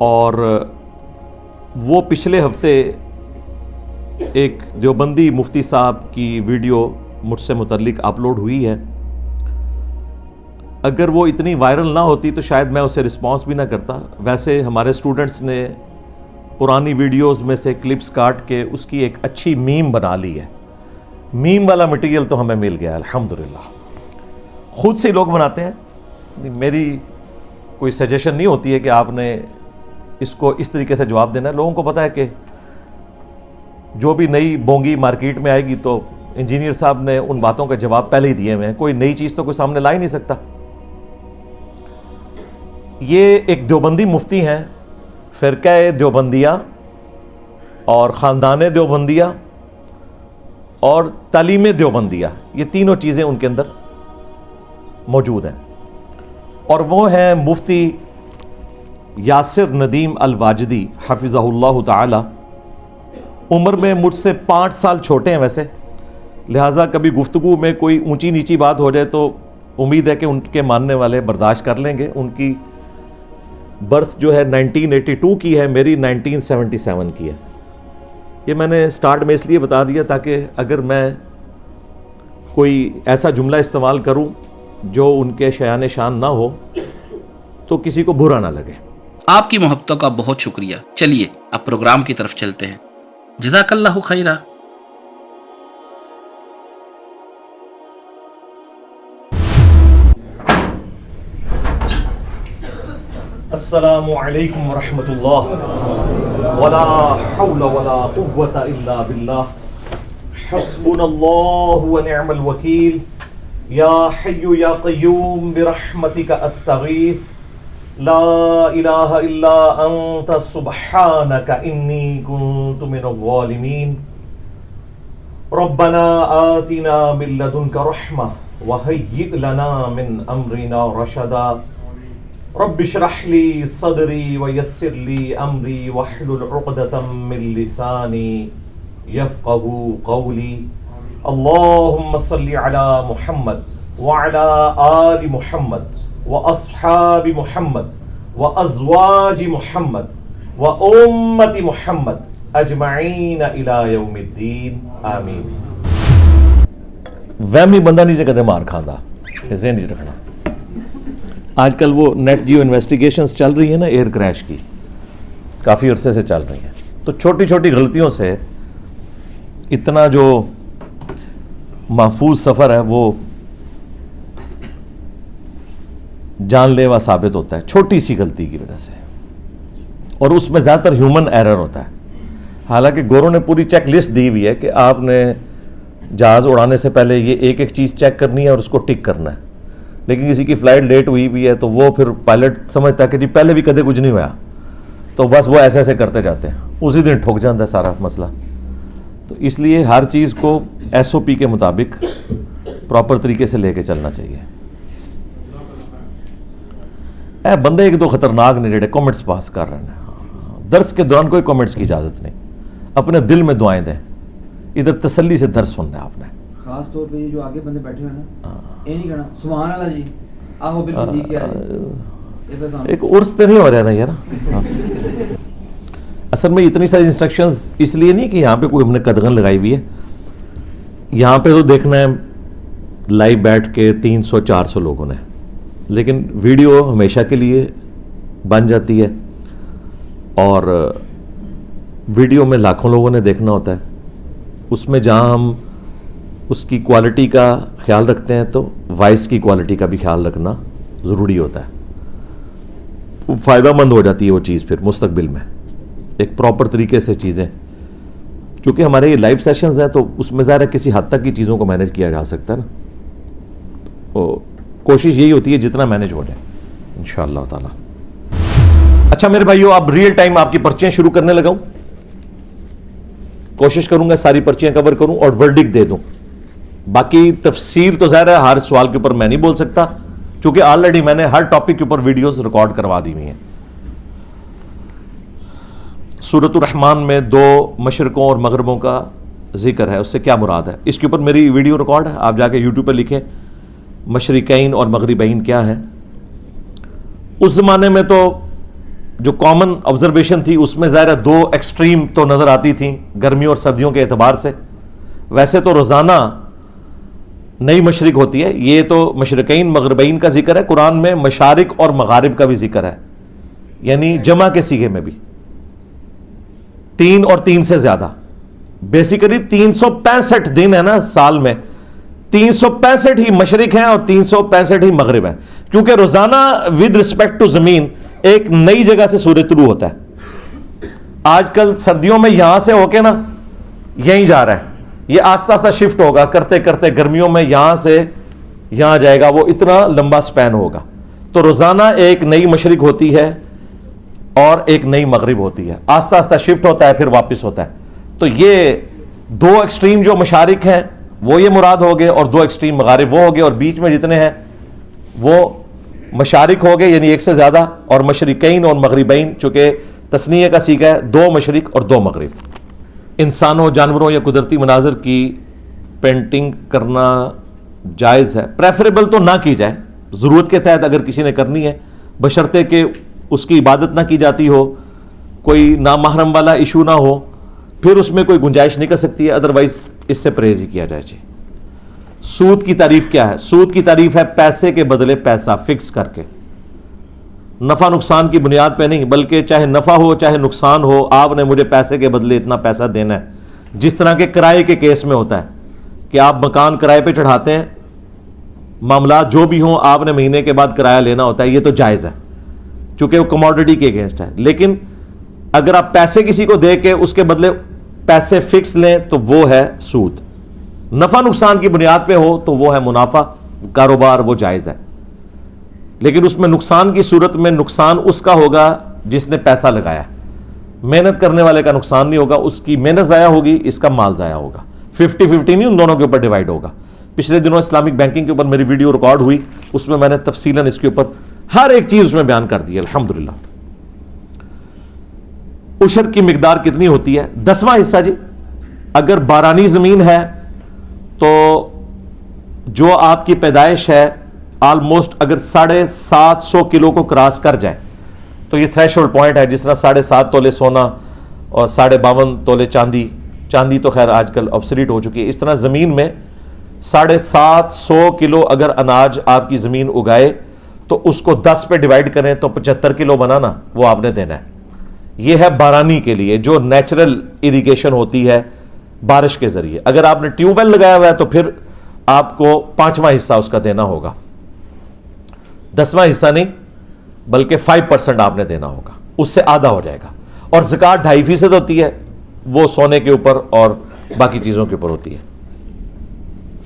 اور وہ پچھلے ہفتے ایک دیوبندی مفتی صاحب کی ویڈیو مجھ سے متعلق اپلوڈ ہوئی ہے. اگر وہ اتنی وائرل نہ ہوتی تو شاید میں اسے رسپانس بھی نہ کرتا. ویسے ہمارے اسٹوڈنٹس نے پرانی ویڈیوز میں سے کلپس کاٹ کے اس کی ایک اچھی میم بنا لی ہے. میم والا مٹیریل تو ہمیں مل گیا الحمدللہ. خود سے لوگ بناتے ہیں, میری کوئی سجیشن نہیں ہوتی ہے کہ آپ نے اس کو اس طریقے سے جواب دینا ہے. لوگوں کو پتہ ہے کہ جو بھی نئی بونگی مارکیٹ میں آئے گی تو انجینئر صاحب نے ان باتوں کا جواب پہلے ہی دیے ہوئے ہیں. کوئی نئی چیز تو کوئی سامنے لا ہی نہیں سکتا. یہ ایک دیوبندی مفتی ہیں, فرقہ دیوبندیہ اور خاندان دیوبندیہ اور تعلیم دیوبندیہ, یہ تینوں چیزیں ان کے اندر موجود ہیں. اور وہ ہیں مفتی یاسر ندیم الواجدی حفظہ اللہ تعالی. عمر میں مجھ سے 5 سال چھوٹے ہیں ویسے, لہٰذا کبھی گفتگو میں کوئی اونچی نیچی بات ہو جائے تو امید ہے کہ ان کے ماننے والے برداشت کر لیں گے. ان کی برتھ جو ہے 1982 کی ہے, میری 1977 کی ہے. یہ میں نے سٹارٹ میں اس لیے بتا دیا تاکہ اگر میں کوئی ایسا جملہ استعمال کروں جو ان کے شایان شان نہ ہو تو کسی کو برا نہ لگے. آپ کی محبتوں کا بہت شکریہ. چلیے اب پروگرام کی طرف چلتے ہیں. جزاک اللہ خیرہ. السلام علیکم ورحمۃ اللہ ولا حول ولا قوة الا باللہ حسبنا اللہ ونعم الوکیل یا حی یا قیوم برحمتک استغیث لا الہ الا انت سبحانک انی کنت من الظالمین ربنا آتنا من لدنک رحمہ وہیئ لنا من امرنا رشدا رب اشرح لی صدری ویسر لی امری واحلل عقدۃ من لسانی یفقہوا قولی. اللہم صلی علی محمد وعلی آل محمد واصحاب محمد وازواج محمد وامت محمد اجمعین الی یوم الدین آمین. وہمی بندہ نہیں کدے مار کھاندا, ذہن نہیں رکھنا. آج کل وہ نیٹ جیو انویسٹیگیشنز چل رہی ہیں نا ایئر کریش کی, کافی عرصے سے چل رہی ہیں, تو چھوٹی چھوٹی غلطیوں سے اتنا جو محفوظ سفر ہے وہ جان لیوا ثابت ہوتا ہے چھوٹی سی غلطی کی وجہ سے, اور اس میں زیادہ تر ہیومن ایرر ہوتا ہے. حالانکہ گوروں نے پوری چیک لسٹ دی ہوئی ہے کہ آپ نے جہاز اڑانے سے پہلے یہ ایک ایک چیز چیک کرنی ہے اور اس کو ٹک کرنا ہے. لیکن کسی کی فلائٹ لیٹ ہوئی بھی ہے تو وہ پھر پائلٹ سمجھتا ہے کہ جی پہلے بھی کدے کچھ نہیں ہوا, تو بس وہ ایسے ایسے کرتے جاتے ہیں, اسی دن ٹھک جاتا ہے سارا مسئلہ. تو اس لیے ہر چیز کو ایس او پی کے مطابق پراپر طریقے سے لے کے چلنا چاہیے. اے بندے ایک دو خطرناک نے جڑے کامنٹس پاس کر رہے ہیں. درس کے دوران کوئی کامنٹس کی اجازت نہیں, اپنے دل میں دعائیں دیں. ادھر تسلی سے درس سننا ہے آپ نے. خاص طور پہ جو آگے بندے بیٹھے ہوئے نا, یہ نہیں کہنا سبحان اللہ جی آہو بالکل ٹھیک ہے. ایک عرس تو نہیں ہو رہا نا یار. اصل میں اتنی ساری انسٹرکشنز اس لیے نہیں کہ یہاں پہ کوئی ہم نے قدغن لگائی ہوئی ہے. یہاں پہ تو دیکھنا ہے لائیو بیٹھ کے 300-400 لوگوں نے, لیکن ویڈیو ہمیشہ کے لیے بن جاتی ہے اور ویڈیو میں لاکھوں لوگوں نے دیکھنا ہوتا ہے. اس میں جہاں ہم اس کی کوالٹی کا خیال رکھتے ہیں تو وائس کی کوالٹی کا بھی خیال رکھنا ضروری ہوتا ہے. فائدہ مند ہو جاتی ہے وہ چیز پھر مستقبل میں ایک پراپر طریقے سے چیزیں, چونکہ ہمارے یہ لائیو سیشنز ہیں تو اس میں ظاہر ہے کسی حد تک کی چیزوں کو مینیج کیا جا سکتا ہے نا. کوشش یہی ہوتی ہے جتنا مینیج ہو جائے انشاءاللہ تعالی. اچھا میرے بھائیو, اب ریئل ٹائم آپ کی پرچیاں شروع کرنے لگا ہوں. کوشش کروں گا ساری پرچیاں کور کروں اور ورڈکٹ دے دوں. باقی تفصیل تو ظاہر ہے ہر سوال کے اوپر میں نہیں بول سکتا, چونکہ آلریڈی میں نے ہر ٹاپک کے اوپر ویڈیوز ریکارڈ کروا دی ہوئی ہیں. سورۃ الرحمن میں 2 مشرقوں اور مغربوں کا ذکر ہے, اس سے کیا مراد ہے, اس کے اوپر میری ویڈیو ریکارڈ ہے. آپ جا کے یوٹیوب پہ لکھیں مشرقین اور مغربین کیا ہے. اس زمانے میں تو جو کامن آبزرویشن تھی اس میں ظاہر ہے دو ایکسٹریم تو نظر آتی تھیں گرمیوں اور سردیوں کے اعتبار سے. ویسے تو روزانہ نئی مشرق ہوتی ہے, یہ تو مشرقین مغربین کا ذکر ہے, قرآن میں مشارق اور مغارب کا بھی ذکر ہے, یعنی جمع کے صیغے میں بھی 3 اور 3 سے زیادہ. بیسیکلی 365 دن ہے نا سال میں, 365 ہی مشرق ہیں اور 365 ہی مغرب ہیں, کیونکہ روزانہ ود رسپیکٹ ٹو زمین ایک نئی جگہ سے سورج طلوع ہوتا ہے. آج کل سردیوں میں یہاں سے ہو کے نا یہیں جا رہا ہے, یہ آہستہ آہستہ شفٹ ہوگا کرتے کرتے, گرمیوں میں یہاں سے یہاں جائے گا, وہ اتنا لمبا سپین ہوگا. تو روزانہ ایک نئی مشرق ہوتی ہے اور ایک نئی مغرب ہوتی ہے, آہستہ آہستہ شفٹ ہوتا ہے پھر واپس ہوتا ہے. تو یہ دو ایکسٹریم جو مشارق ہیں وہ یہ مراد ہو گئے, اور دو ایکسٹریم مغارب وہ ہو گئے, اور بیچ میں جتنے ہیں وہ مشارق ہو گئے یعنی ایک سے زیادہ, اور مشرقین اور مغربین چونکہ تثنیہ کا صیغہ ہے, 2 مشرق اور 2 مغرب. انسانوں, جانوروں یا قدرتی مناظر کی پینٹنگ کرنا جائز ہے؟ پریفریبل تو نہ کی جائے, ضرورت کے تحت اگر کسی نے کرنی ہے, بشرطے کہ اس کی عبادت نہ کی جاتی ہو, کوئی نامحرم والا ایشو نہ ہو, پھر اس میں کوئی گنجائش نہیں کر سکتی ہے, ادروائز اس سے پرہیز ہی کیا جائے. جی, سود کی تعریف کیا ہے؟ سود کی تعریف ہے پیسے کے بدلے پیسہ فکس کر کے, نفع نقصان کی بنیاد پہ نہیں, بلکہ چاہے نفع ہو چاہے نقصان ہو, آپ نے مجھے پیسے کے بدلے اتنا پیسہ دینا ہے. جس طرح کے کرائے کے کیس میں ہوتا ہے کہ آپ مکان کرائے پہ چڑھاتے ہیں, معاملات جو بھی ہوں آپ نے مہینے کے بعد کرایہ لینا ہوتا ہے, یہ تو جائز ہے چونکہ وہ کموڈٹی کے اگینسٹ ہے. لیکن اگر آپ پیسے کسی کو دے کے اس کے بدلے پیسے فکس لیں تو وہ ہے سود. نفع نقصان کی بنیاد پہ ہو تو وہ ہے منافع کاروبار, وہ جائز ہے. لیکن اس میں نقصان کی صورت میں نقصان اس کا ہوگا جس نے پیسہ لگایا, محنت کرنے والے کا نقصان نہیں ہوگا, اس کی محنت ضائع ہوگی, اس کا مال ضائع ہوگا. 50-50 نہیں, ان دونوں کے اوپر ڈیوائڈ ہوگا. پچھلے دنوں اسلامک بینکنگ کے اوپر میری ویڈیو ریکارڈ ہوئی, اس میں نے تفصیلاً اس کے اوپر ہر ایک چیز اس میں بیان کر دی ہے الحمدللہ. عشر کی مقدار کتنی ہوتی ہے؟ 10واں حصہ. جی, اگر بارانی زمین ہے تو جو آپ کی پیدائش ہے آلموسٹ اگر 750 کلو کو کراس کر جائے تو یہ تھریش ہولڈ پوائنٹ ہے. جس طرح 7.5 تولے سونا اور 52.5 تولے چاندی, چاندی تو خیر آج کل آبسلیٹ ہو چکی ہے, اس طرح زمین میں 750 کلو اگر اناج آپ کی زمین اگائے تو اس کو 10 پہ ڈیوائڈ کریں تو 75 کلو بنانا وہ آپ نے دینا ہے. یہ ہے بارانی کے لیے جو نیچرل اریگیشن ہوتی ہے بارش کے ذریعے. اگر آپ نے ٹیوب ویل لگایا ہوا ہے تو پھر آپ کو 5واں حصہ اس کا دینا ہوگا, 10واں حصہ نہیں بلکہ 5% آپ نے دینا ہوگا, اس سے آدھا ہو جائے گا. اور زکوٰۃ 2.5% ہوتی ہے, وہ سونے کے اوپر اور باقی چیزوں کے اوپر ہوتی ہے.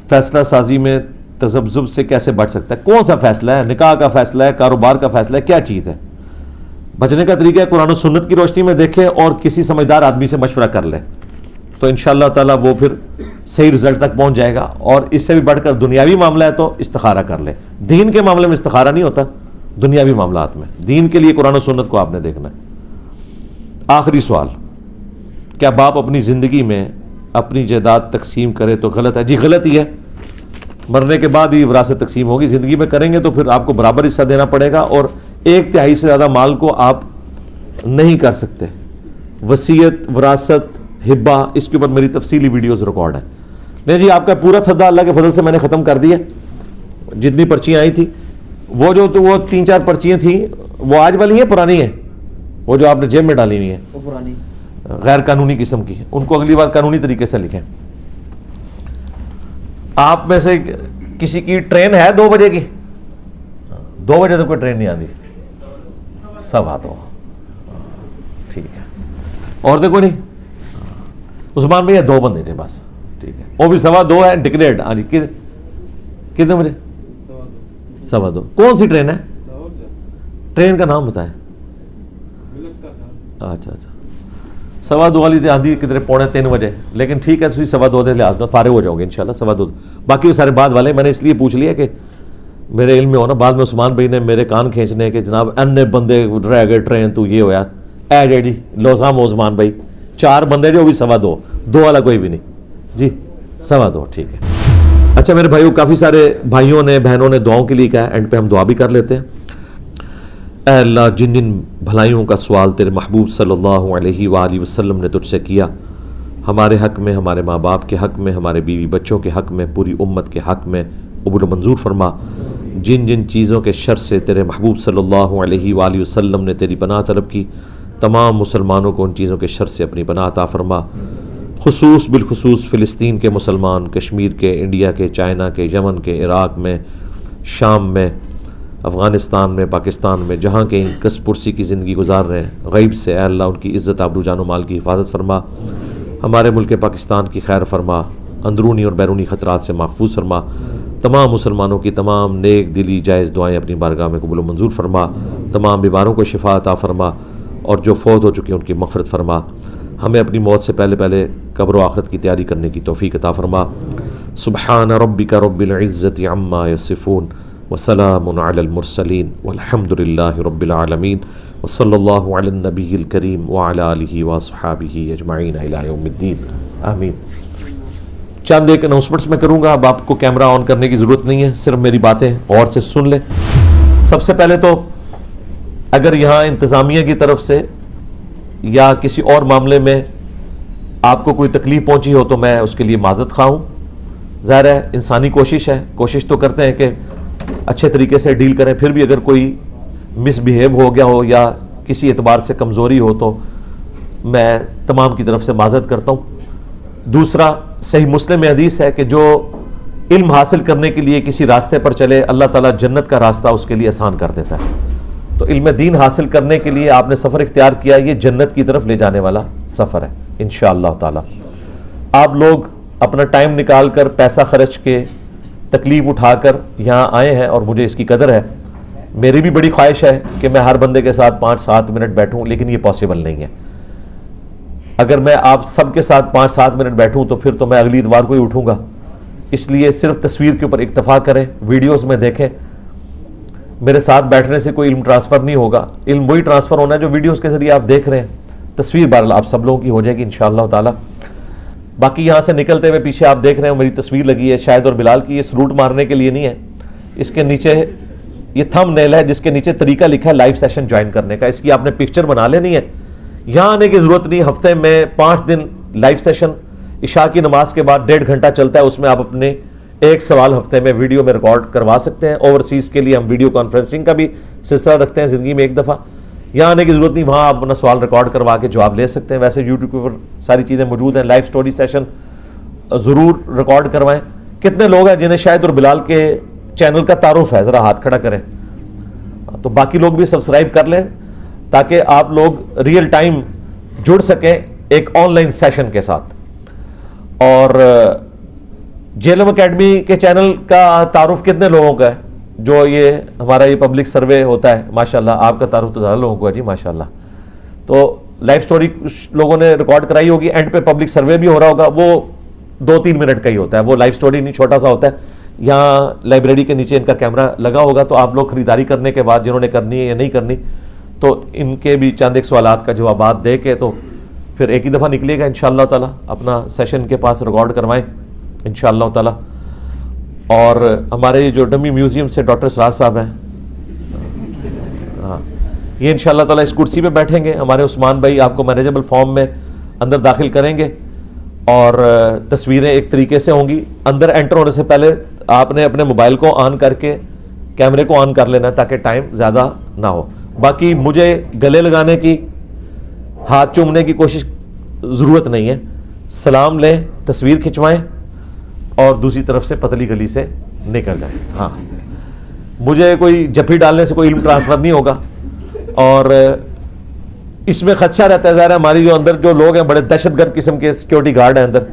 فیصلہ سازی میں تذبذب سے کیسے بچ سکتا ہے؟ کون سا فیصلہ ہے؟ نکاح کا فیصلہ ہے, کاروبار کا فیصلہ ہے, کیا چیز ہے؟ بچنے کا طریقہ ہے قرآن و سنت کی روشنی میں دیکھیں اور کسی سمجھدار آدمی سے مشورہ کر لے تو انشاءاللہ تعالیٰ وہ پھر صحیح رزلٹ تک پہنچ جائے گا. اور اس سے بھی بڑھ کر دنیاوی معاملہ ہے تو استخارہ کر لے. دین کے معاملے میں استخارہ نہیں ہوتا, دنیاوی معاملات میں. دین کے لیے قرآن و سنت کو آپ نے دیکھنا ہے. آخری سوال, کیا باپ اپنی زندگی میں اپنی جائیداد تقسیم کرے تو غلط ہے؟ جی غلط ہی ہے, مرنے کے بعد ہی وراثت تقسیم ہوگی. زندگی میں کریں گے تو پھر آپ کو برابر حصہ دینا پڑے گا, اور 1/3 سے زیادہ مال کو آپ نہیں کر سکتے. وصیت, وراثت, ہبہ, اس کے اوپر میری تفصیلی ویڈیوز ریکارڈ ہیں. نہیں جی, آپ کا پورا تھا اللہ کے فضل سے میں نے ختم کر دیا. جتنی پرچیاں آئی تھی وہ 3-4 پرچیاں تھیں وہ آج والی ہیں پرانی ہیں, وہ جو آپ نے جیب میں ڈالی ہوئی ہیں وہ پرانی غیر قانونی قسم کی, ان کو اگلی بار قانونی طریقے سے لکھیں. آپ میں سے کسی کی ٹرین ہے 2 بجے کی؟ 2 بجے تک کوئی ٹرین نہیں آتی, 2:15. ٹھیک ہے, اور دیکھو نہیں عثمان بھیا 2 بندے تھے بس. ٹھیک ہے, وہ بھی 2:15 ہے ڈکلیئرڈ. ہاں جی, کتنے بجے؟ 2:15. کون سی ٹرین ہے؟ ٹرین کا نام بتائیں. اچھا, 2:15 والی تھی آندھی کتنے 2:45 بجے. لیکن ٹھیک ہے, 2:15 کے لحاظ فارغ ہو جاؤ گے انشاءاللہ 2:15. باقی وہ سارے بعد والے میں نے اس لیے پوچھ لیا کہ میرے علم میں ہونا. بعد میں عثمان بھائی نے میرے کان کھینچنے کہ جناب انے بندے رہ گئے ٹرین تو یہ ہوا اے ڈیڈی لو سام عثمان بھائی 4 بندے جو بھی 2:15, 2 والا کوئی بھی نہیں جی 2:15. ٹھیک ہے. اچھا میرے بھائیوں, کافی سارے بھائیوں نے بہنوں نے دعاؤں کے لیے کہا, اینڈ پہ ہم دعا بھی کر لیتے ہیں. اے اللہ جن جن بھلائیوں کا سوال تیرے محبوب صلی اللہ علیہ وآلہ وسلم نے تجھ سے کیا، ہمارے حق میں، ہمارے ماں باپ کے حق میں، ہمارے بیوی بچوں کے حق میں، پوری امت کے حق میں قبول و منظور فرما۔ جن جن چیزوں کے شر سے تیرے محبوب صلی اللہ علیہ وآلہ وسلم نے تیری پناہ طلب کی، تمام مسلمانوں کو ان چیزوں کے شر سے اپنی پناہ عطا فرما، بالخصوص فلسطین کے مسلمان، کشمیر کے، انڈیا کے، چائنا کے، یمن کے، عراق میں، شام میں، افغانستان میں، پاکستان میں، جہاں کہیں کس پرسی کی زندگی گزار رہے ہیں، غیب سے اے اللہ ان کی عزت، آبرو، جان و مال کی حفاظت فرما، ہمارے ملک پاکستان کی خیر فرما، اندرونی اور بیرونی خطرات سے محفوظ فرما، تمام مسلمانوں کی تمام نیک دلی جائز دعائیں اپنی بارگاہ میں قبول و منظور فرما، تمام بیماروں کو شفا عطا فرما، اور جو فوت ہو چکے ہیں ان کی مغفرت فرما، ہمیں اپنی موت سے پہلے قبر و آخرت کی تیاری کرنے کی توفیق عطا فرما۔ سبحان ربک رب العزت عما یصفون وسلام علی المرسلین والحمد للہ رب العالمین وصلی اللہ علی النبی الکریم وعلی آلہ واصحابہ اجمعین الی یوم الدین آمین۔ چند ایک اناؤنسمنٹس میں کروں گا، اب آپ کو کیمرہ آن کرنے کی ضرورت نہیں ہے، صرف میری باتیں غور سے سن لیں۔ سب سے پہلے تو اگر یہاں انتظامیہ کی طرف سے یا کسی اور معاملے میں آپ کو کوئی تکلیف پہنچی ہو تو میں اس کے لیے معذرت خواہ ہوں۔ ظاہر ہے انسانی کوشش ہے، کوشش تو کرتے ہیں کہ اچھے طریقے سے ڈیل کریں، پھر بھی اگر کوئی مس بیہیو ہو گیا ہو یا کسی اعتبار سے کمزوری ہو تو میں تمام کی طرف سے معذرت کرتا ہوں۔ دوسرا، صحیح مسلم میں حدیث ہے کہ جو علم حاصل کرنے کے لیے کسی راستے پر چلے، اللہ تعالیٰ جنت کا راستہ اس کے لیے آسان کر دیتا ہے۔ تو علم دین حاصل کرنے کے لیے آپ نے سفر اختیار کیا، یہ جنت کی طرف لے جانے والا سفر ہے انشاءاللہ تعالیٰ۔ آپ لوگ اپنا ٹائم نکال کر، پیسہ خرچ کے، تکلیف اٹھا کر یہاں آئے ہیں اور مجھے اس کی قدر ہے۔ میری بھی بڑی خواہش ہے کہ میں ہر بندے کے ساتھ 5-7 منٹ بیٹھوں، لیکن یہ پاسبل نہیں ہے۔ اگر میں آپ سب کے ساتھ 5-7 منٹ بیٹھوں تو پھر تو میں اگلی اتوار کو ہی اٹھوں گا۔ اس لیے صرف تصویر کے اوپر اکتفا کریں، ویڈیوز میں دیکھیں۔ میرے ساتھ بیٹھنے سے کوئی علم ٹرانسفر نہیں ہوگا، علم وہی ٹرانسفر ہونا ہے جو ویڈیوز کے ذریعے آپ دیکھ رہے ہیں۔ تصویر بہرحال آپ سب لوگوں کی ہو جائے گی انشاءاللہ تعالی۔ باقی یہاں سے نکلتے ہوئے پیچھے آپ دیکھ رہے ہیں میری تصویر لگی ہے شاہد اور بلال کی، یہ سلوٹ مارنے کے لیے نہیں ہے، اس کے نیچے یہ تھم نیل ہے جس کے نیچے طریقہ لکھا ہے لائیو سیشن جوائن کرنے کا، اس کی آپ نے پکچر بنا لینی ہے، یہاں آنے کی ضرورت نہیں۔ ہفتے میں 5 دن لائیو سیشن عشاء کی نماز کے بعد 1.5 گھنٹہ چلتا ہے، اس میں آپ اپنے ایک سوال ہفتے میں ویڈیو میں ریکارڈ کروا سکتے ہیں۔ اوورسیز کے لیے ہم ویڈیو کانفرنسنگ کا بھی سلسلہ رکھتے ہیں زندگی میں ایک دفعہ، یہاں آنے کی ضرورت نہیں، وہاں آپ اپنا سوال ریکارڈ کروا کے جواب لے سکتے ہیں۔ ویسے یوٹیوب پر ساری چیزیں موجود ہیں، لائیو سٹوری سیشن ضرور ریکارڈ کروائیں۔ کتنے لوگ ہیں جنہیں شاہد اور بلال کے چینل کا تعارف ہے؟ ذرا ہاتھ کھڑا کریں۔ تو باقی لوگ بھی سبسکرائب کر لیں تاکہ آپ لوگ ریئل ٹائم جڑ سکیں ایک آن لائن سیشن کے ساتھ۔ اور جیلم اکیڈمی کے چینل کا تعارف کتنے لوگوں کا ہے؟ جو یہ ہمارا یہ پبلک سروے ہوتا ہے، ماشاءاللہ آپ کا تعارف تو زیادہ لوگوں کو ہے جی ماشاءاللہ۔ تو لائیو سٹوری کچھ لوگوں نے ریکارڈ کرائی ہوگی، اینڈ پہ پبلک سروے بھی ہو رہا ہوگا، وہ 2-3 منٹ کا ہی ہوتا ہے، وہ لائیو سٹوری نہیں، چھوٹا سا ہوتا ہے۔ یہاں لائبریری کے نیچے ان کا کیمرہ لگا ہوگا، تو آپ لوگ خریداری کرنے کے بعد جنہوں نے کرنی ہے یا نہیں کرنی، تو ان کے بھی چند ایک سوالات کا جوابات دے کے تو پھر ایک ہی دفعہ نکلے گا انشاءاللہ تعالیٰ۔ اپنا سیشن کے پاس ریکارڈ کروائیں انشاءاللہ تعالیٰ۔ اور ہمارے جو ڈمی میوزیم سے ڈاکٹر سراج صاحب ہیں، ہاں یہ انشاءاللہ تعالیٰ اس کرسی پہ بیٹھیں گے، ہمارے عثمان بھائی آپ کو مینیجبل فارم میں اندر داخل کریں گے، اور تصویریں ایک طریقے سے ہوں گی۔ اندر انٹر ہونے سے پہلے آپ نے اپنے موبائل کو آن کر کے کیمرے کو آن کر لینا تاکہ ٹائم زیادہ نہ ہو۔ باقی مجھے گلے لگانے کی، ہاتھ چومنے کی کوشش ضرورت نہیں ہے، سلام لیں، تصویر کھنچوائیں اور دوسری طرف سے پتلی گلی سے نکل جائیں۔ ہاں مجھے کوئی جپھی ڈالنے سے کوئی علم ٹرانسفر نہیں ہوگا، اور اس میں خدشہ رہتا ہے ظاہر ہے ہماری جو اندر جو لوگ ہیں بڑے دہشت گرد قسم کے سیکیورٹی گارڈ ہیں اندر،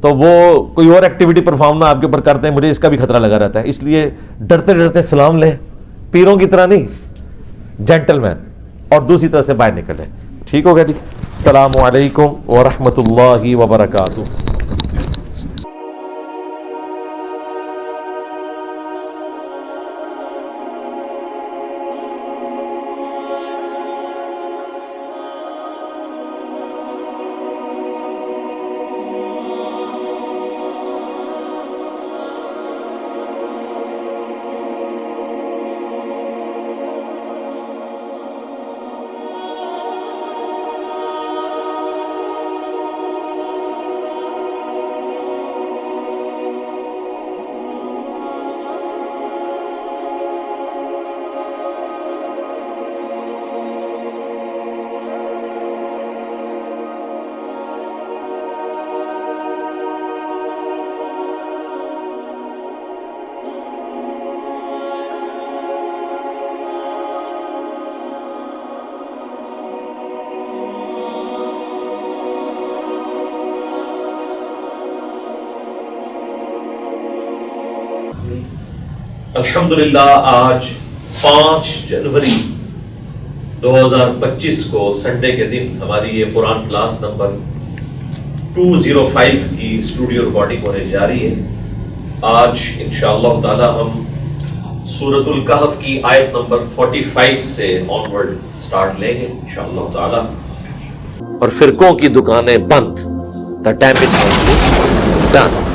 تو وہ کوئی اور ایکٹیویٹی پرفارم نہ آپ کے اوپر کرتے ہیں، مجھے اس کا بھی خطرہ لگا رہتا ہے، اس لیے ڈرتے ڈرتے سلام لیں، پیروں کی طرح نہیں، جینٹل مین، اور دوسری طرح سے باہر نکلیں۔ ٹھیک ہوگا جی؟ السلام علیکم ورحمۃ اللہ وبرکاتہ۔ الحمدللہ آج 5 جنوری 2025 کو سنڈے کے دن ہماری یہ قرآن کلاس نمبر 205 کی اسٹوڈیو ریکارڈنگ ہونے جا رہی ہے. آج انشاءاللہ تعالی ہم سورۃ الکہف کی آیت نمبر 45 سے آنورڈ سٹارٹ لیں گے انشاءاللہ تعالی. اور فرقوں کی دکانیں بند. The damage has been done.